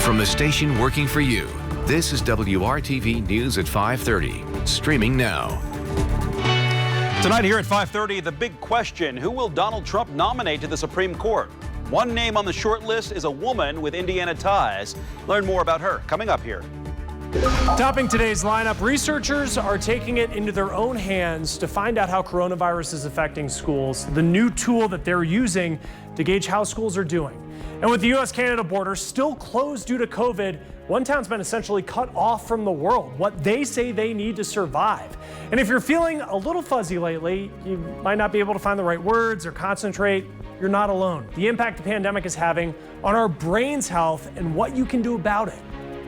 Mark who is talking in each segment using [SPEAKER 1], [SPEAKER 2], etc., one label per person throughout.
[SPEAKER 1] From the station working for you, this is WRTV News at 5:30, streaming now.
[SPEAKER 2] Tonight here at 5:30, the big question: who will Donald Trump nominate to the Supreme Court? One name on the short list is a woman with Indiana ties. Learn more about her coming up here.
[SPEAKER 3] Topping today's lineup, researchers are taking it into their own hands to find out how coronavirus is affecting schools, the new tool that they're using to gauge how schools are doing. And with the U.S.-Canada border still closed due to COVID, one town's been essentially cut off from the world, what they say they need to survive. And if you're feeling a little fuzzy lately, you might not be able to find the right words or concentrate, you're not alone. The impact the pandemic is having on our brain's health and what you can do about it.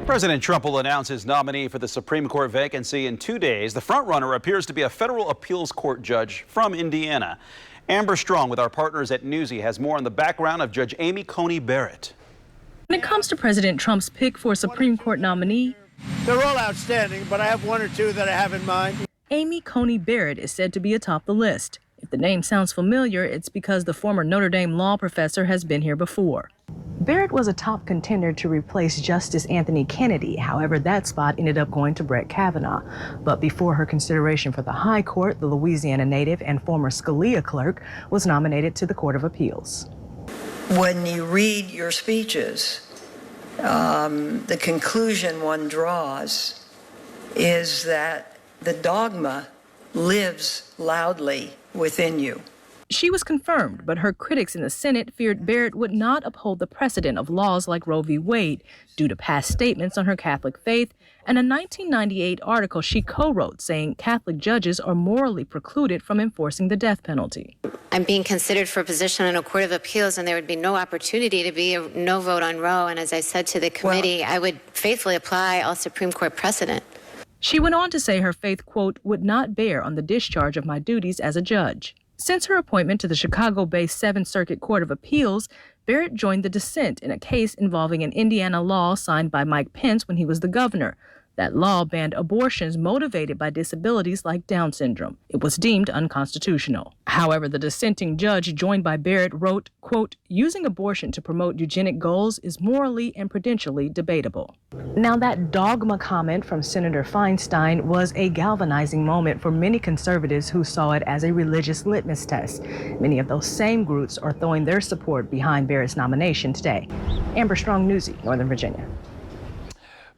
[SPEAKER 2] President Trump will announce his nominee for the Supreme Court vacancy in 2 days. The frontrunner appears to be a federal appeals court judge from Indiana. Amber Strong with our partners at Newsy has more on the background of Judge Amy Coney Barrett.
[SPEAKER 4] When it comes to President Trump's pick for a Supreme Court nominee,
[SPEAKER 5] they're all outstanding, but I have one or two that I have in mind.
[SPEAKER 4] Amy Coney Barrett is said to be atop the list. If the name sounds familiar, it's because the former Notre Dame law professor has been here before. Barrett was a top contender to replace Justice Anthony Kennedy. However, that spot ended up going to Brett Kavanaugh. But before her consideration for the High Court, the Louisiana native and former Scalia clerk was nominated to the Court of Appeals.
[SPEAKER 6] When you read your speeches, the conclusion one draws is that the dogma lives loudly within you.
[SPEAKER 4] She was confirmed, but her critics in the Senate feared Barrett would not uphold the precedent of laws like Roe v. Wade due to past statements on her Catholic faith and a 1998 article she co-wrote saying Catholic judges are morally precluded from enforcing the death penalty.
[SPEAKER 7] I'm being considered for a position in a court of appeals, and there would be no opportunity to be a no vote on Roe. And as I said to the committee, I would faithfully apply all Supreme Court precedent.
[SPEAKER 4] She went on to say her faith, quote, would not bear on the discharge of my duties as a judge. Since her appointment to the Chicago-based Seventh Circuit Court of Appeals, Barrett joined the dissent in a case involving an Indiana law signed by Mike Pence when he was the governor. That law banned abortions motivated by disabilities like Down syndrome. It was deemed unconstitutional. However, the dissenting judge joined by Barrett wrote, quote, using abortion to promote eugenic goals is morally and prudentially debatable. Now, that dogma comment from Senator Feinstein was a galvanizing moment for many conservatives who saw it as a religious litmus test. Many of those same groups are throwing their support behind Barrett's nomination today. Amber Strong, Newsy, Northern Virginia.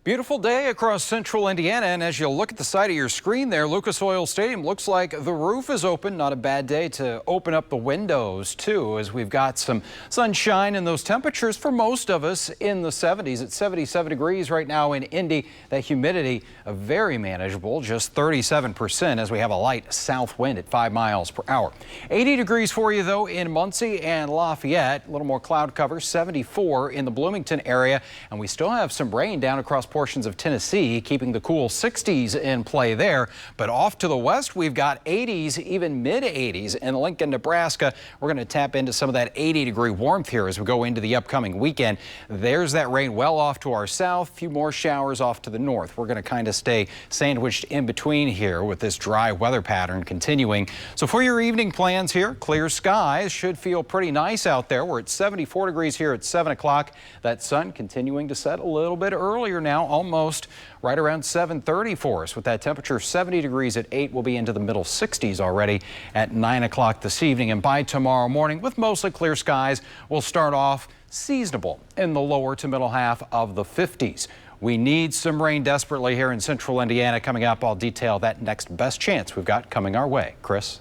[SPEAKER 8] Beautiful day across central Indiana, and as you look at the side of your screen there, Lucas Oil Stadium looks like the roof is open. Not a bad day to open up the windows, too, as we've got some sunshine and those temperatures for most of us in the 70s. It's 77 degrees right now in Indy. That humidity very manageable, just 37% as we have a light south wind at 5 miles per hour. 80 degrees for you, though, in Muncie and Lafayette. A little more cloud cover, 74 in the Bloomington area, and we still have some rain down across portions of Tennessee, keeping the cool 60s in play there. But off to the west, we've got 80s, even mid-80s in Lincoln, Nebraska. We're going to tap into some of that 80-degree warmth here as we go into the upcoming weekend. There's that rain well off to our south, a few more showers off to the north. We're going to kind of stay sandwiched in between here with this dry weather pattern continuing. So for your evening plans here, clear skies, should feel pretty nice out there. We're at 74 degrees here at 7 o'clock. That sun continuing to set a little bit earlier now, almost right around 7:30 for us. With that temperature 70 degrees at 8, we'll be into the middle 60s already at 9 o'clock this evening. And by tomorrow morning, with mostly clear skies, we'll start off seasonable in the lower to middle half of the 50s. We need some rain desperately here in central Indiana. Coming up, I'll detail that next best chance we've got coming our way. Chris?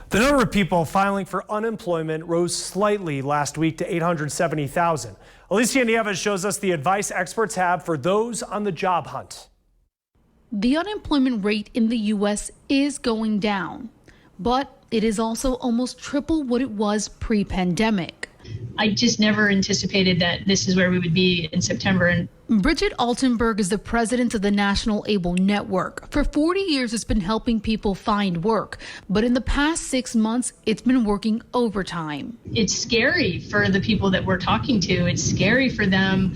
[SPEAKER 3] The number of people filing for unemployment rose slightly last week to 870,000. Alicia Nieves shows us the advice experts have for those on the job hunt.
[SPEAKER 9] The unemployment rate in the U.S. is going down, but it is also almost triple what it was pre-pandemic.
[SPEAKER 10] I just never anticipated that this is where we would be in September. And
[SPEAKER 9] Bridget Altenberg is the president of the National ABLE Network. For 40 years, it's been helping people find work. But in the past 6 months, it's been working overtime.
[SPEAKER 10] It's scary for the people that we're talking to. It's scary for them,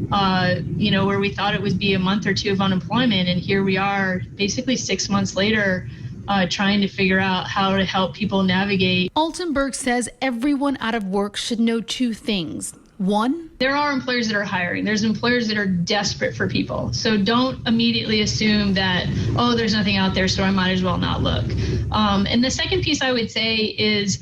[SPEAKER 10] where we thought it would be a month or two of unemployment. And here we are basically 6 months later, trying to figure out how to help people navigate.
[SPEAKER 9] Altenberg says everyone out of work should know two things. One,
[SPEAKER 10] there are employers that are hiring. There's employers that are desperate for people. So don't immediately assume that, oh, there's nothing out there, so I might as well not look. And the second piece I would say is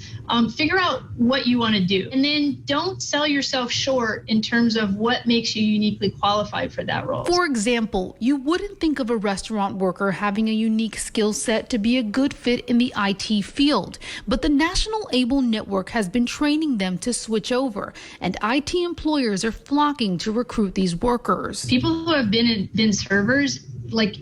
[SPEAKER 10] figure out what you want to do. And then don't sell yourself short in terms of what makes you uniquely qualified for that role.
[SPEAKER 9] For example, you wouldn't think of a restaurant worker having a unique skill set to be a good fit in the IT field, but the National Able Network has been training them to switch over, and IT employers are flocking to recruit these workers.
[SPEAKER 10] People who have been servers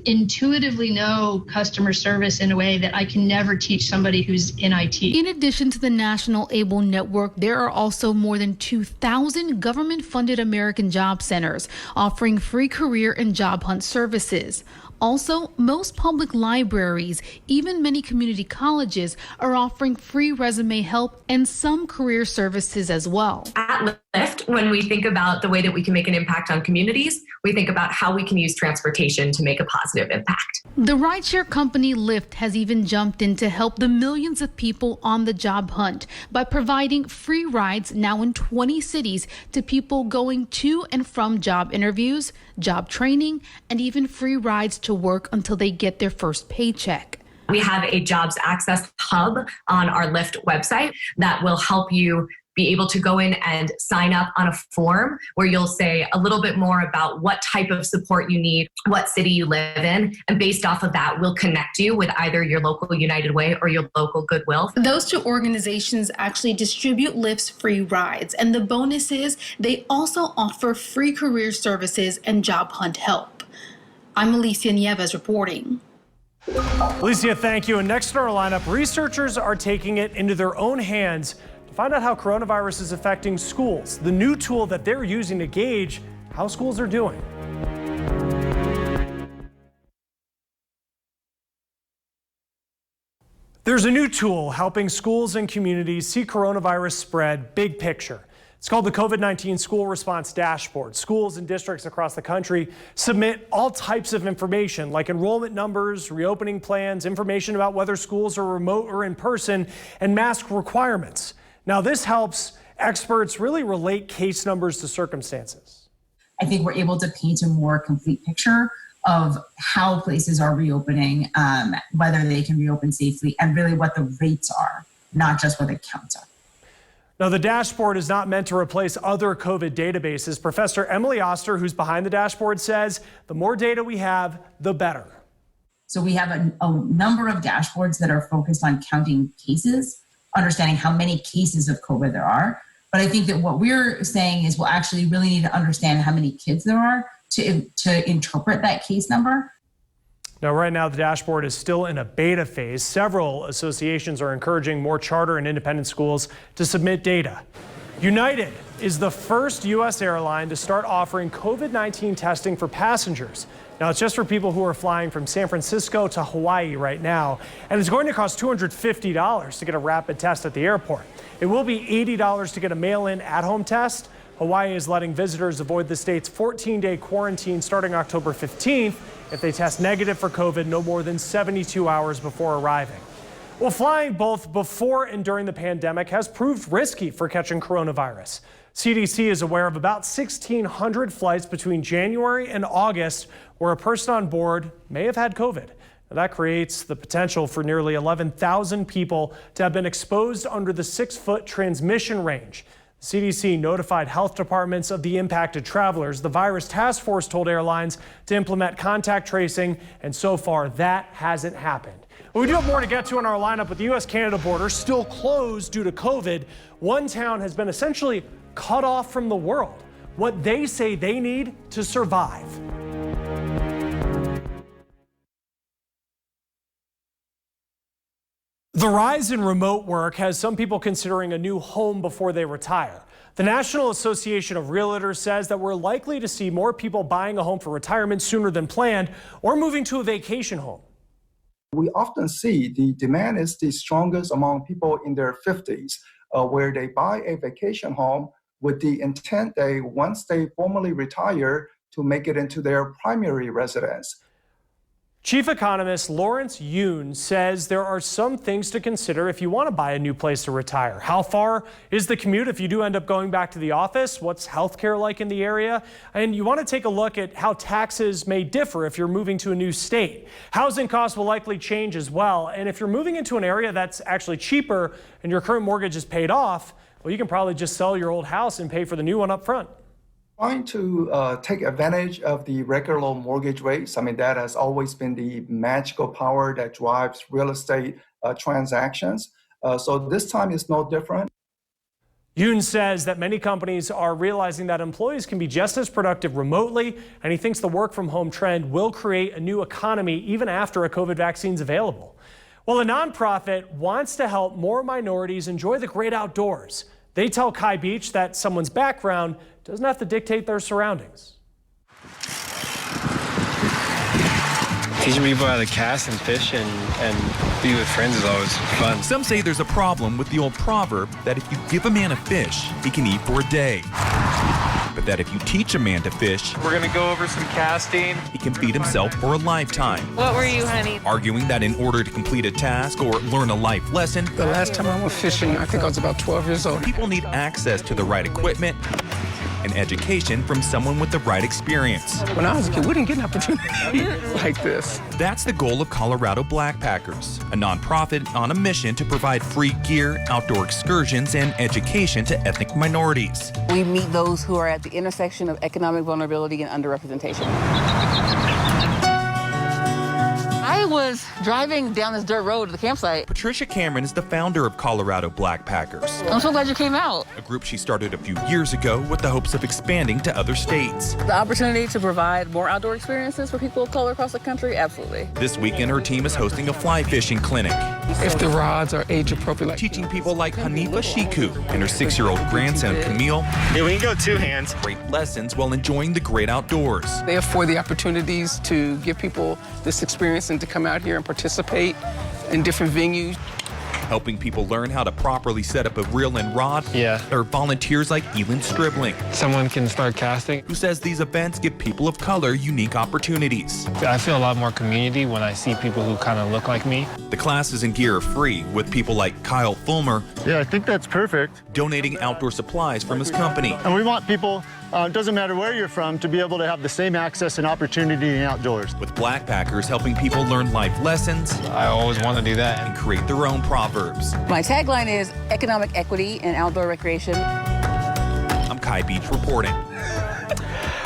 [SPEAKER 10] intuitively know customer service in a way that I can never teach somebody who's in IT.
[SPEAKER 9] In addition to the National Able Network, there are also more than 2,000 government-funded American job centers offering free career and job hunt services. Also, most public libraries, even many community colleges, are offering free resume help and some career services as well.
[SPEAKER 11] At Lyft, when we think about the way that we can make an impact on communities, we think about how we can use transportation to make a positive impact.
[SPEAKER 9] The rideshare company Lyft has even jumped in to help the millions of people on the job hunt by providing free rides now in 20 cities to people going to and from job interviews, job training, and even free rides to work until they get their first paycheck.
[SPEAKER 11] We have a jobs access hub on our Lyft website that will help you be able to go in and sign up on a form where you'll say a little bit more about what type of support you need, what city you live in, and based off of that, we'll connect you with either your local United Way or your local Goodwill.
[SPEAKER 12] Those two organizations actually distribute Lyft's free rides, and the bonus is they also offer free career services and job hunt help. I'm Alicia Nieves reporting.
[SPEAKER 3] Alicia, thank you. And next in our lineup, researchers are taking it into their own hands to find out how coronavirus is affecting schools, the new tool that they're using to gauge how schools are doing. There's a new tool helping schools and communities see coronavirus spread big picture. It's called the COVID-19 School Response Dashboard. Schools and districts across the country submit all types of information like enrollment numbers, reopening plans, information about whether schools are remote or in person, and mask requirements. Now, this helps experts really relate case numbers to circumstances.
[SPEAKER 13] I think we're able to paint a more complete picture of how places are reopening, whether they can reopen safely, and really what the rates are, not just what the counts are.
[SPEAKER 3] Now, the dashboard is not meant to replace other COVID databases. Professor Emily Oster, who's behind the dashboard, says the more data we have, the better.
[SPEAKER 13] So we have a number of dashboards that are focused on counting cases, understanding how many cases of COVID there are. But I think that what we're saying is we'll actually really need to understand how many kids there are to interpret that case number.
[SPEAKER 3] Now, right now, the dashboard is still in a beta phase. Several associations are encouraging more charter and independent schools to submit data. United is the first U.S. airline to start offering COVID-19 testing for passengers. Now, it's just for people who are flying from San Francisco to Hawaii right now, and it's going to cost $250 to get a rapid test at the airport. It will be $80 to get a mail-in at-home test. Hawaii is letting visitors avoid the state's 14-day quarantine starting October 15th if they test negative for COVID no more than 72 hours before arriving. Well, flying both before and during the pandemic has proved risky for catching coronavirus. CDC is aware of about 1,600 flights between January and August where a person on board may have had COVID. Now, that creates the potential for nearly 11,000 people to have been exposed under the 6-foot transmission range. CDC notified health departments of the impacted travelers. The virus task force told airlines to implement contact tracing, and so far that hasn't happened. We do have more to get to in our lineup with the U.S.-Canada border still closed due to COVID. One town has been essentially cut off from the world, what they say they need to survive. The rise in remote work has some people considering a new home before they retire. The National Association of Realtors says that we're likely to see more people buying a home for retirement sooner than planned or moving to a vacation home.
[SPEAKER 14] We often see the demand is the strongest among people in their 50s, where they buy a vacation home with the intent that once they formally retire to make it into their primary residence.
[SPEAKER 3] Chief economist Lawrence Yun says there are some things to consider if you want to buy a new place to retire. How far is the commute if you do end up going back to the office? What's healthcare like in the area? And you want to take a look at how taxes may differ if you're moving to a new state. Housing costs will likely change as well. And if you're moving into an area that's actually cheaper and your current mortgage is paid off, well, you can probably just sell your old house and pay for the new one up front.
[SPEAKER 14] Trying to take advantage of the regular low mortgage rates. I mean, that has always been the magical power that drives real estate transactions. So this time is no different.
[SPEAKER 3] Yoon says that many companies are realizing that employees can be just as productive remotely, and he thinks the work from home trend will create a new economy even after a COVID vaccine is available. Well, a nonprofit wants to help more minorities enjoy the great outdoors. They tell Kai Beach that someone's background doesn't have to dictate their surroundings.
[SPEAKER 15] Teaching people how to cast and fish and be with friends is always fun.
[SPEAKER 16] Some say there's a problem with the old proverb that if you give a man a fish, he can eat for a day. But that if you teach a man to fish,
[SPEAKER 15] We're gonna go over some casting.
[SPEAKER 16] he can feed himself for a lifetime.
[SPEAKER 17] What were you, honey?
[SPEAKER 16] Arguing that in order to complete a task or learn a life lesson,
[SPEAKER 18] The last time I went fishing, I think I was about 12 years old.
[SPEAKER 16] people need access to the right equipment and education from someone with the right experience.
[SPEAKER 18] When I was a kid, we didn't get an opportunity like this.
[SPEAKER 16] That's the goal of Colorado Blackpackers, a nonprofit on a mission to provide free gear, outdoor excursions, and education to ethnic minorities.
[SPEAKER 19] We meet those who are at the intersection of economic vulnerability and underrepresentation. I was driving down this dirt road to the campsite.
[SPEAKER 16] Patricia Cameron is the founder of Colorado Blackpackers,
[SPEAKER 19] I'm so glad you came out.
[SPEAKER 16] a group she started a few years ago with the hopes of expanding to other states.
[SPEAKER 19] The opportunity to provide more outdoor experiences for people of color across the country, absolutely.
[SPEAKER 16] This weekend, her team is hosting a fly fishing clinic,
[SPEAKER 18] If the rods are age appropriate,
[SPEAKER 16] teaching people like Hanifa Shiku and her 6-year-old grandson Camille
[SPEAKER 15] Yeah, we can go two hands.
[SPEAKER 16] great lessons while enjoying the great outdoors.
[SPEAKER 18] they afford the opportunities to give people this experience and to come out here and participate in different venues.
[SPEAKER 16] Helping people learn how to properly set up a reel and rod
[SPEAKER 15] Yeah.
[SPEAKER 16] are volunteers like Elin Stribling,
[SPEAKER 15] Someone can start casting.
[SPEAKER 16] who says these events give people of color unique opportunities.
[SPEAKER 15] I feel a lot more community when I see people who kind of look like me.
[SPEAKER 16] The classes and gear are free, with people like Kyle Fulmer
[SPEAKER 20] Yeah, I think that's perfect.
[SPEAKER 16] donating outdoor supplies from his company.
[SPEAKER 20] And we want people, it doesn't matter where you're from, to be able to have the same access and opportunity in outdoors.
[SPEAKER 16] With Blackpackers helping people learn life lessons
[SPEAKER 15] I always want to do that.
[SPEAKER 16] and create their own proverbs.
[SPEAKER 19] My tagline is economic equity and outdoor recreation.
[SPEAKER 16] I'm Kai Beach reporting.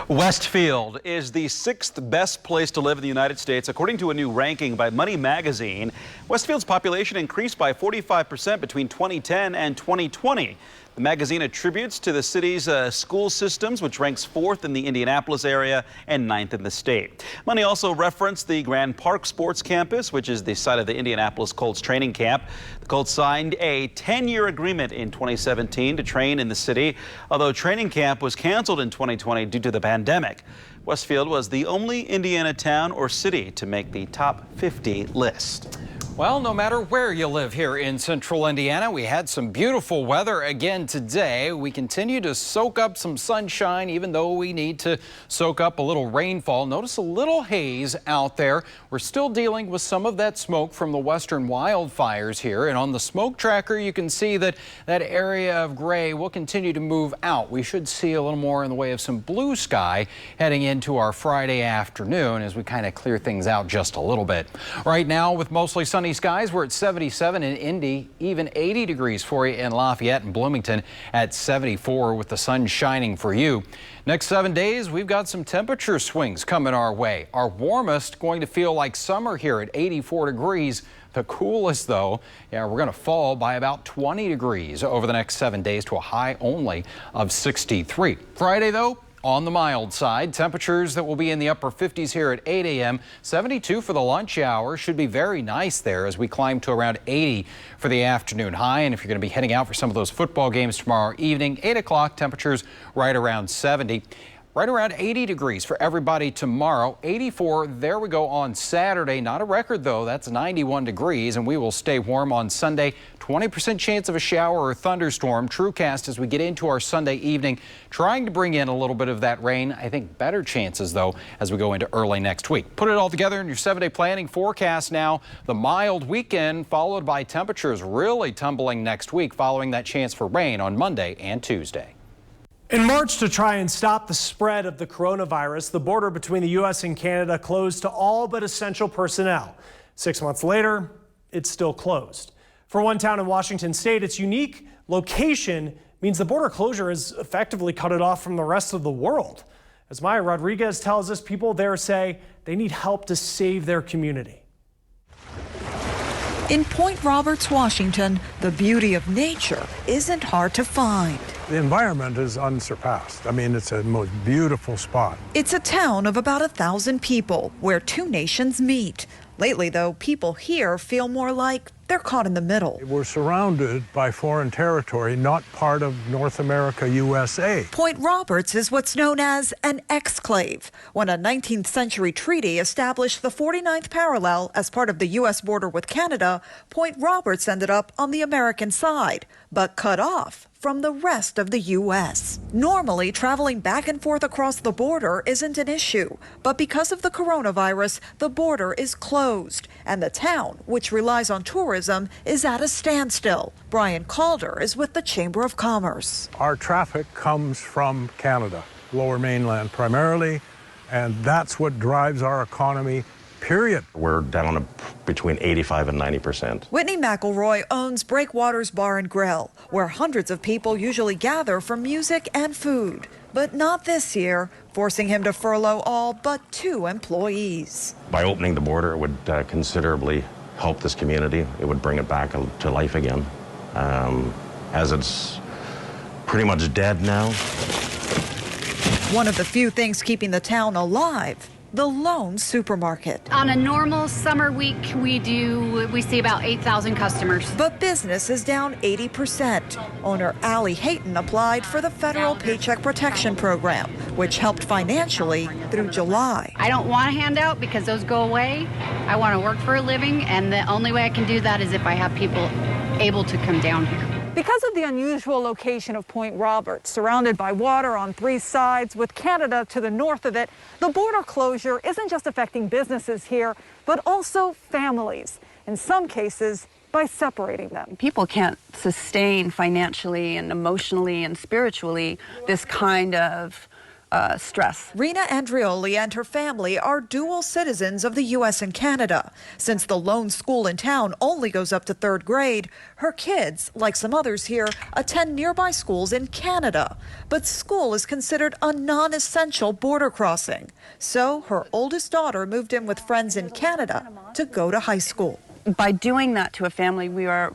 [SPEAKER 2] Westfield is the 6th best place to live in the United States, according to a new ranking by Money Magazine. Westfield's population increased by 45% between 2010 and 2020. The magazine attributes to the city's school systems, which ranks 4th in the Indianapolis area and 9th in the state. Money also referenced the Grand Park Sports Campus, which is the site of the Indianapolis Colts training camp. The Colts signed a 10-year agreement in 2017 to train in the city, although training camp was canceled in 2020 due to the pandemic. Westfield was the only Indiana town or city to make the top 50 list.
[SPEAKER 8] Well, no matter where you live here in central Indiana, we had some beautiful weather again today. We continue to soak up some sunshine, even though we need to soak up a little rainfall. Notice a little haze out there. We're still dealing with some of that smoke from the western wildfires here. And on the smoke tracker, you can see that that area of gray will continue to move out. We should see a little more in the way of some blue sky heading into our Friday afternoon as we kind of clear things out just a little bit. Right now, with mostly sunny skies, we're at 77 in Indy, even 80 degrees for you in Lafayette and Bloomington at 74 with the sun shining for you. Next 7 days, we've got some temperature swings coming our way. Our warmest going to feel like summer here at 84 degrees. The coolest, though, we're going to fall by about 20 degrees over the next 7 days to a high only of 63. Friday, though, on the mild side, temperatures that will be in the upper 50s here at 8 a.m. 72 for the lunch hour. Should be very nice there as we climb to around 80 for the afternoon high. And if you're going to be heading out for some of those football games tomorrow evening, 8 o'clock, temperatures right around 70. Right around 80 degrees for everybody tomorrow. 84, there we go on Saturday. Not a record though, that's 91 degrees, and we will stay warm on Sunday. 20% chance of a shower or thunderstorm. TrueCast as we get into our Sunday evening, trying to bring in a little bit of that rain. I think better chances though as we go into early next week. Put it all together in your 7-day planning forecast now. The mild weekend followed by temperatures really tumbling next week following that chance for rain on Monday and Tuesday.
[SPEAKER 3] In March, to try and stop the spread of the coronavirus, the border between the U.S. and Canada closed to all but essential personnel. 6 months later, it's still closed. For one town in Washington state, its unique location means the border closure has effectively cut it off from the rest of the world. As Maya Rodriguez tells us, people there say they need help to save their community.
[SPEAKER 17] In Point Roberts, Washington, the beauty of nature isn't hard to find.
[SPEAKER 21] The environment is unsurpassed. I mean, it's a most beautiful spot.
[SPEAKER 17] It's a town of about 1,000 people where two nations meet. Lately, though, people here feel more like they're caught in the middle.
[SPEAKER 21] We're surrounded by foreign territory, not part of North America, USA.
[SPEAKER 17] Point Roberts is what's known as an exclave. When a 19th century treaty established the 49th parallel as part of the U.S. border with Canada, Point Roberts ended up on the American side, but cut off from the rest of the U.S. Normally, traveling back and forth across the border isn't an issue, but because of the coronavirus, the border is closed, and the town, which relies on tourism, is at a standstill. Brian Calder is with the Chamber of Commerce.
[SPEAKER 21] Our traffic comes from Canada, Lower Mainland primarily, and that's what drives our economy. Period.
[SPEAKER 22] We're down between 85 and 90%.
[SPEAKER 17] Whitney McElroy owns Breakwaters Bar and Grill, where hundreds of people usually gather for music and food. But not this year, forcing him to furlough all but 2 employees.
[SPEAKER 22] By opening the border, it would considerably help this community. It would bring it back to life again. As it's pretty much dead now.
[SPEAKER 17] One of the few things keeping the town alive, the lone supermarket.
[SPEAKER 23] On a normal summer week, we see about 8,000 customers.
[SPEAKER 17] But business is down 80%. Owner Allie Hayton applied for the federal Paycheck Protection Program, which helped financially through July.
[SPEAKER 23] I don't want a handout because those go away. I want to work for a living, and the only way I can do that is if I have people able to come down here.
[SPEAKER 17] Because of the unusual location of Point Roberts, surrounded by water on 3 sides with Canada to the north of it, the border closure isn't just affecting businesses here, but also families, in some cases by separating them.
[SPEAKER 24] People can't sustain financially and emotionally and spiritually this kind of stress.
[SPEAKER 17] Rena Andrioli and her family are dual citizens of the U.S. and Canada. Since the lone school in town only goes up to 3rd grade, her kids, like some others here, attend nearby schools in Canada. But school is considered a non-essential border crossing. So her oldest daughter moved in with friends in Canada to go to high school.
[SPEAKER 24] By doing that to a family, we're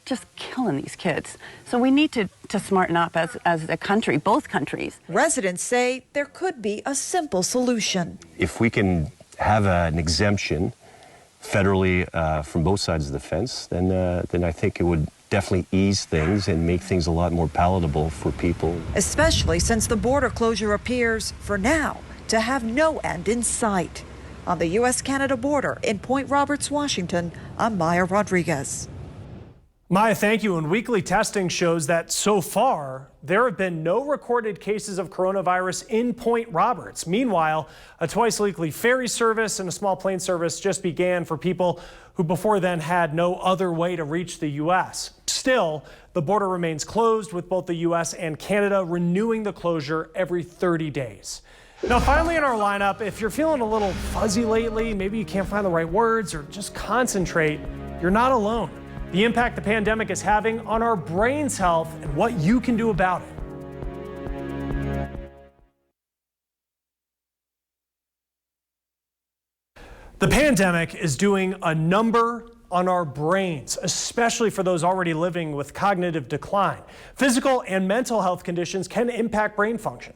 [SPEAKER 24] just killing these kids. So we need to smarten up as a country, both countries.
[SPEAKER 17] Residents say there could be a simple solution.
[SPEAKER 25] If we can have an exemption federally from both sides of the fence, then I think it would definitely ease things and make things a lot more palatable for people.
[SPEAKER 17] Especially since the border closure appears, for now, to have no end in sight. On the U.S.-Canada border in Point Roberts, Washington, I'm Maya Rodriguez.
[SPEAKER 3] Maya, thank you. And weekly testing shows that so far, there have been no recorded cases of coronavirus in Point Roberts. Meanwhile, a twice-weekly ferry service and a small plane service just began for people who before then had no other way to reach the U.S. Still, the border remains closed, with both the U.S. and Canada renewing the closure every 30 days. Now, finally in our lineup, if you're feeling a little fuzzy lately, maybe you can't find the right words or just concentrate, you're not alone. The impact the pandemic is having on our brain's health and what you can do about it. The pandemic is doing a number on our brains, especially for those already living with cognitive decline. Physical and mental health conditions can impact brain function.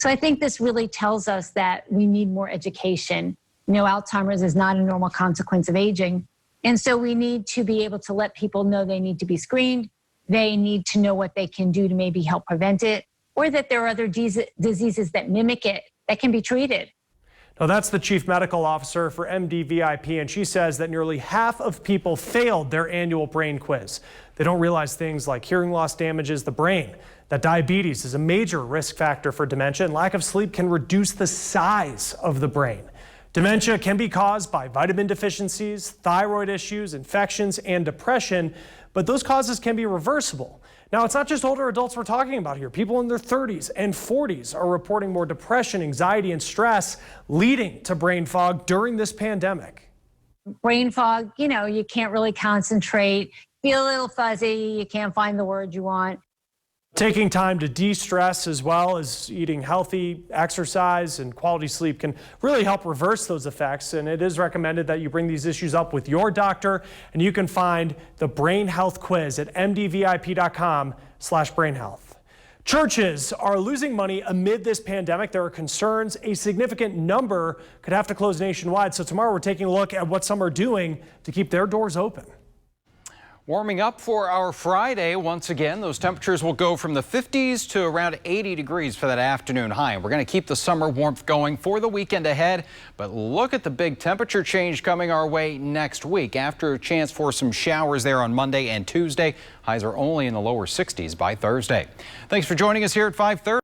[SPEAKER 26] So I think this really tells us that we need more education. You know, Alzheimer's is not a normal consequence of aging. And so we need to be able to let people know they need to be screened. They need to know what they can do to maybe help prevent it. or that there are other diseases that mimic it that can be treated.
[SPEAKER 3] Now, that's the chief medical officer for MDVIP, and she says that nearly half of people failed their annual brain quiz. They don't realize things like hearing loss damages the brain, that diabetes is a major risk factor for dementia, and lack of sleep can reduce the size of the brain. Dementia can be caused by vitamin deficiencies, thyroid issues, infections, and depression, but those causes can be reversible. Now, it's not just older adults we're talking about here. People in their 30s and 40s are reporting more depression, anxiety, and stress, leading to brain fog during this pandemic.
[SPEAKER 26] Brain fog, you can't really concentrate, feel a little fuzzy, you can't find the word you want.
[SPEAKER 3] Taking time to de-stress as well as eating healthy, exercise, and quality sleep can really help reverse those effects. And it is recommended that you bring these issues up with your doctor. And you can find the Brain Health Quiz at mdvip.com/brainhealth. Churches are losing money amid this pandemic. There are concerns a significant number could have to close nationwide. So tomorrow we're taking a look at what some are doing to keep their doors open.
[SPEAKER 8] Warming up for our Friday once again. Those temperatures will go from the 50s to around 80 degrees for that afternoon high. We're going to keep the summer warmth going for the weekend ahead. But look at the big temperature change coming our way next week. After a chance for some showers there on Monday and Tuesday, highs are only in the lower 60s by Thursday. Thanks for joining us here at 5:30.